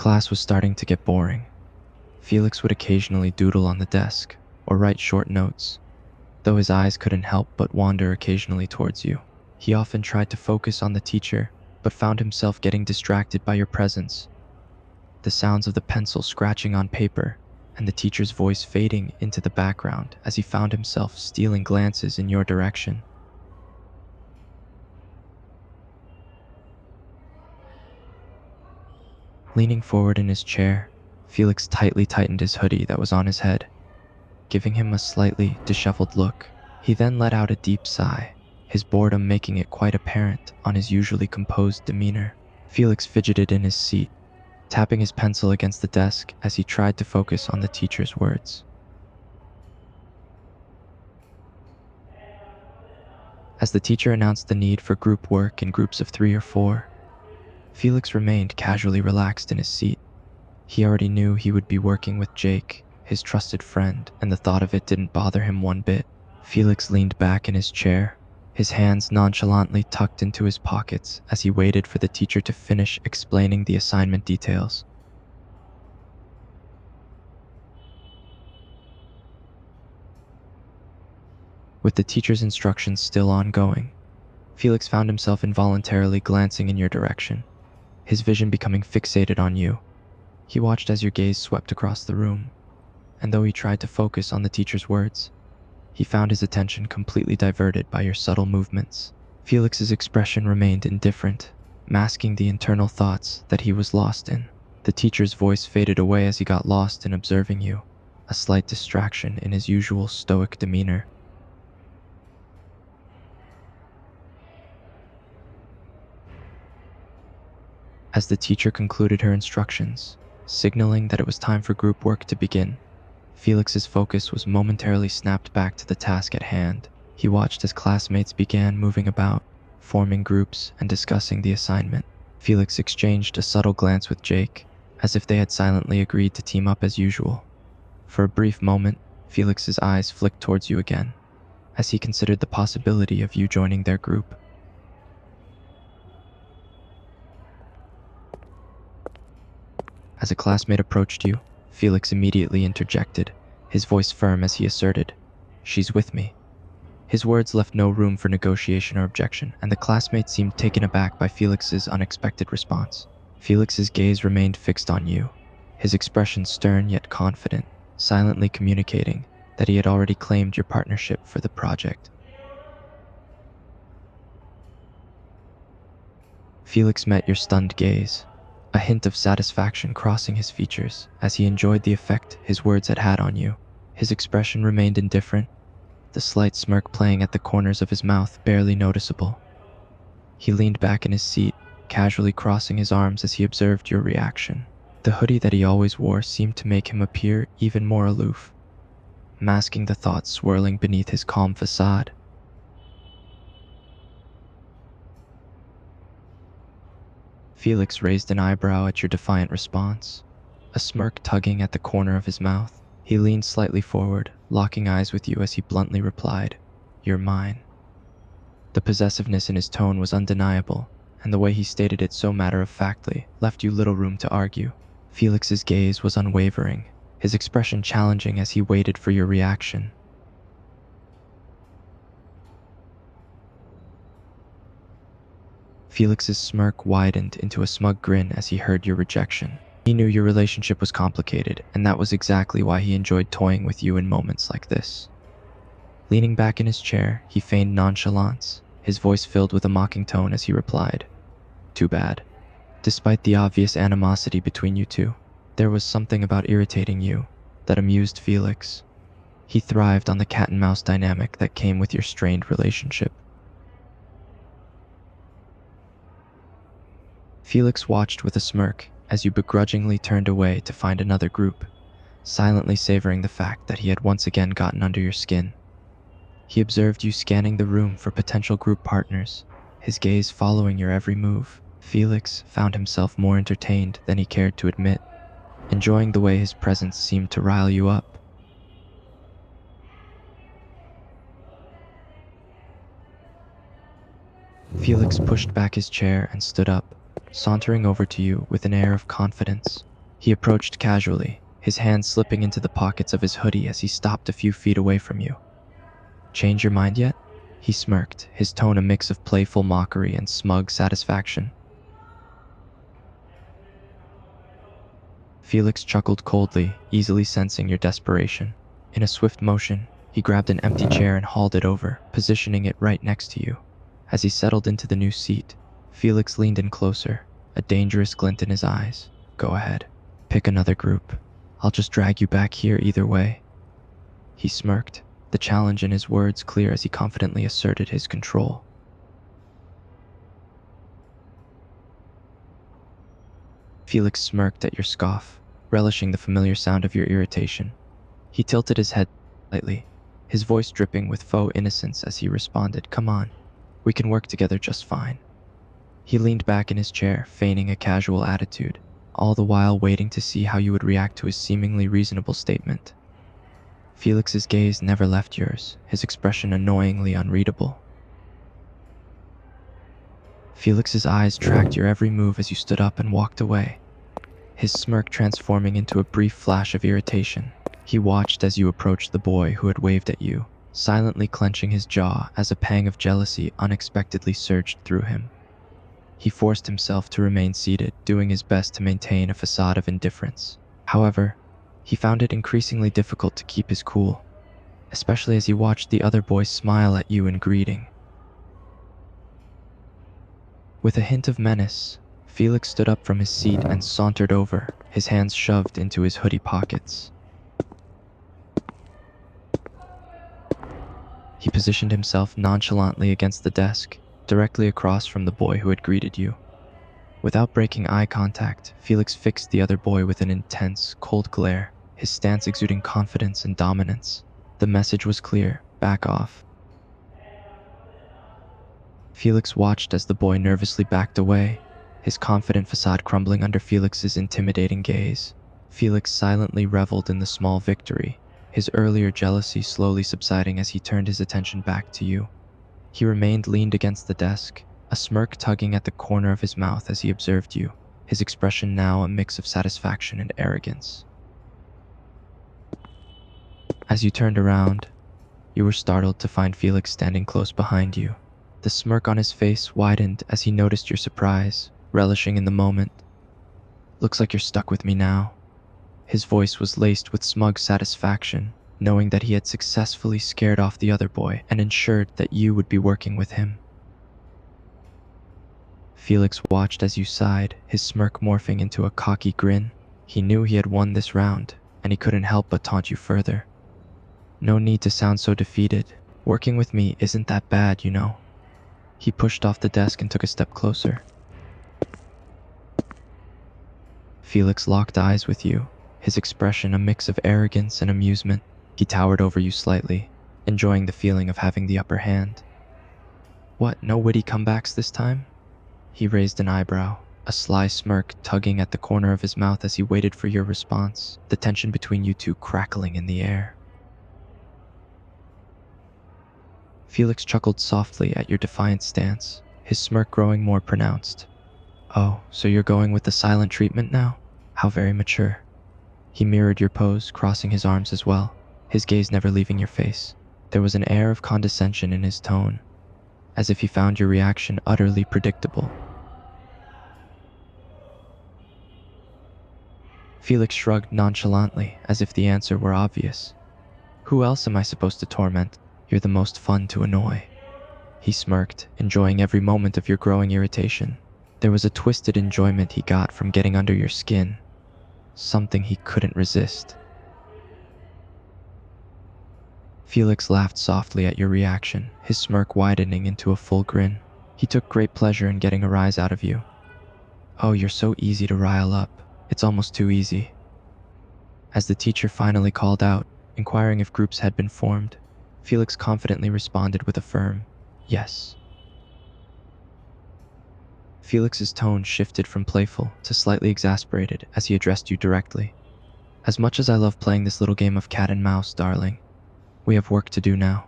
class was starting to get boring. Felix would occasionally doodle on the desk or write short notes, though his eyes couldn't help but wander occasionally towards you. He often tried to focus on the teacher, but found himself getting distracted by your presence, the sounds of the pencil scratching on paper, and the teacher's voice fading into the background as he found himself stealing glances in your direction. Leaning forward in his chair, Felix tightly tightened his hoodie that was on his head, giving him a slightly disheveled look. He then let out a deep sigh, his boredom making it quite apparent on his usually composed demeanor. Felix fidgeted in his seat, tapping his pencil against the desk as he tried to focus on the teacher's words. As the teacher announced the need for group work in groups of 3 or 4, Felix remained casually relaxed in his seat. He already knew he would be working with Jake, his trusted friend, and the thought of it didn't bother him one bit. Felix leaned back in his chair, his hands nonchalantly tucked into his pockets as he waited for the teacher to finish explaining the assignment details. With the teacher's instructions still ongoing, Felix found himself involuntarily glancing in your direction, his vision becoming fixated on you. He watched as your gaze swept across the room, and though he tried to focus on the teacher's words, he found his attention completely diverted by your subtle movements. Felix's expression remained indifferent, masking the internal thoughts that he was lost in. The teacher's voice faded away as he got lost in observing you, a slight distraction in his usual stoic demeanor. As the teacher concluded her instructions, signaling that it was time for group work to begin, Felix's focus was momentarily snapped back to the task at hand. He watched as classmates began moving about, forming groups and discussing the assignment. Felix exchanged a subtle glance with Jake, as if they had silently agreed to team up as usual. For a brief moment, Felix's eyes flicked towards you again, as he considered the possibility of you joining their group. As a classmate approached you, Felix immediately interjected, his voice firm as he asserted, "She's with me." His words left no room for negotiation or objection, and the classmate seemed taken aback by Felix's unexpected response. Felix's gaze remained fixed on you, his expression stern yet confident, silently communicating that he had already claimed your partnership for the project. Felix met your stunned gaze, a hint of satisfaction crossing his features as he enjoyed the effect his words had had on you. His expression remained indifferent, the slight smirk playing at the corners of his mouth barely noticeable. He leaned back in his seat, casually crossing his arms as he observed your reaction. The hoodie that he always wore seemed to make him appear even more aloof, masking the thoughts swirling beneath his calm facade. Felix raised an eyebrow at your defiant response, a smirk tugging at the corner of his mouth. He leaned slightly forward, locking eyes with you as he bluntly replied, "You're mine." The possessiveness in his tone was undeniable, and the way he stated it so matter-of-factly left you little room to argue. Felix's gaze was unwavering, his expression challenging as he waited for your reaction. Felix's smirk widened into a smug grin as he heard your rejection. He knew your relationship was complicated, and that was exactly why he enjoyed toying with you in moments like this. Leaning back in his chair, he feigned nonchalance, his voice filled with a mocking tone as he replied, "Too bad." Despite the obvious animosity between you two, there was something about irritating you that amused Felix. He thrived on the cat-and-mouse dynamic that came with your strained relationship. Felix watched with a smirk as you begrudgingly turned away to find another group, silently savoring the fact that he had once again gotten under your skin. He observed you scanning the room for potential group partners, his gaze following your every move. Felix found himself more entertained than he cared to admit, enjoying the way his presence seemed to rile you up. Felix pushed back his chair and stood up, sauntering over to you with an air of confidence. He approached casually, his hands slipping into the pockets of his hoodie as he stopped a few feet away from you. "Change your mind yet?" He smirked, his tone a mix of playful mockery and smug satisfaction. Felix chuckled coldly, easily sensing your desperation. In a swift motion, he grabbed an empty chair and hauled it over, positioning it right next to you. As he settled into the new seat, Felix leaned in closer, a dangerous glint in his eyes. "Go ahead. Pick another group. I'll just drag you back here either way." He smirked, the challenge in his words clear as he confidently asserted his control. Felix smirked at your scoff, relishing the familiar sound of your irritation. He tilted his head slightly, his voice dripping with faux innocence as he responded, "Come on, we can work together just fine." He leaned back in his chair, feigning a casual attitude, all the while waiting to see how you would react to his seemingly reasonable statement. Felix's gaze never left yours, his expression annoyingly unreadable. Felix's eyes tracked your every move as you stood up and walked away, his smirk transforming into a brief flash of irritation. He watched as you approached the boy who had waved at you, silently clenching his jaw as a pang of jealousy unexpectedly surged through him. He forced himself to remain seated, doing his best to maintain a facade of indifference. However, he found it increasingly difficult to keep his cool, especially as he watched the other boy smile at you in greeting. With a hint of menace, Felix stood up from his seat and sauntered over, his hands shoved into his hoodie pockets. He positioned himself nonchalantly against the desk, directly across from the boy who had greeted you. Without breaking eye contact, Felix fixed the other boy with an intense, cold glare, his stance exuding confidence and dominance. The message was clear: back off. Felix watched as the boy nervously backed away, his confident facade crumbling under Felix's intimidating gaze. Felix silently reveled in the small victory, his earlier jealousy slowly subsiding as he turned his attention back to you. He remained leaned against the desk, a smirk tugging at the corner of his mouth as he observed you, his expression now a mix of satisfaction and arrogance. As you turned around, you were startled to find Felix standing close behind you. The smirk on his face widened as he noticed your surprise, relishing in the moment. "Looks like you're stuck with me now." His voice was laced with smug satisfaction, knowing that he had successfully scared off the other boy and ensured that you would be working with him. Felix watched as you sighed, his smirk morphing into a cocky grin. He knew he had won this round, and he couldn't help but taunt you further. "No need to sound so defeated. Working with me isn't that bad, you know." He pushed off the desk and took a step closer. Felix locked eyes with you, his expression a mix of arrogance and amusement. He towered over you slightly, enjoying the feeling of having the upper hand. "What, no witty comebacks this time?" He raised an eyebrow, a sly smirk tugging at the corner of his mouth as he waited for your response, the tension between you two crackling in the air. Felix chuckled softly at your defiant stance, his smirk growing more pronounced. "Oh, so you're going with the silent treatment now? How very mature." He mirrored your pose, crossing his arms as well, his gaze never leaving your face. There was an air of condescension in his tone, as if he found your reaction utterly predictable. Felix shrugged nonchalantly, as if the answer were obvious. "Who else am I supposed to torment? You're the most fun to annoy." He smirked, enjoying every moment of your growing irritation. There was a twisted enjoyment he got from getting under your skin, something he couldn't resist. Felix laughed softly at your reaction, his smirk widening into a full grin. He took great pleasure in getting a rise out of you. "Oh, you're so easy to rile up. It's almost too easy." As the teacher finally called out, inquiring if groups had been formed, Felix confidently responded with a firm, "Yes." Felix's tone shifted from playful to slightly exasperated as he addressed you directly. "As much as I love playing this little game of cat and mouse, darling, we have work to do now."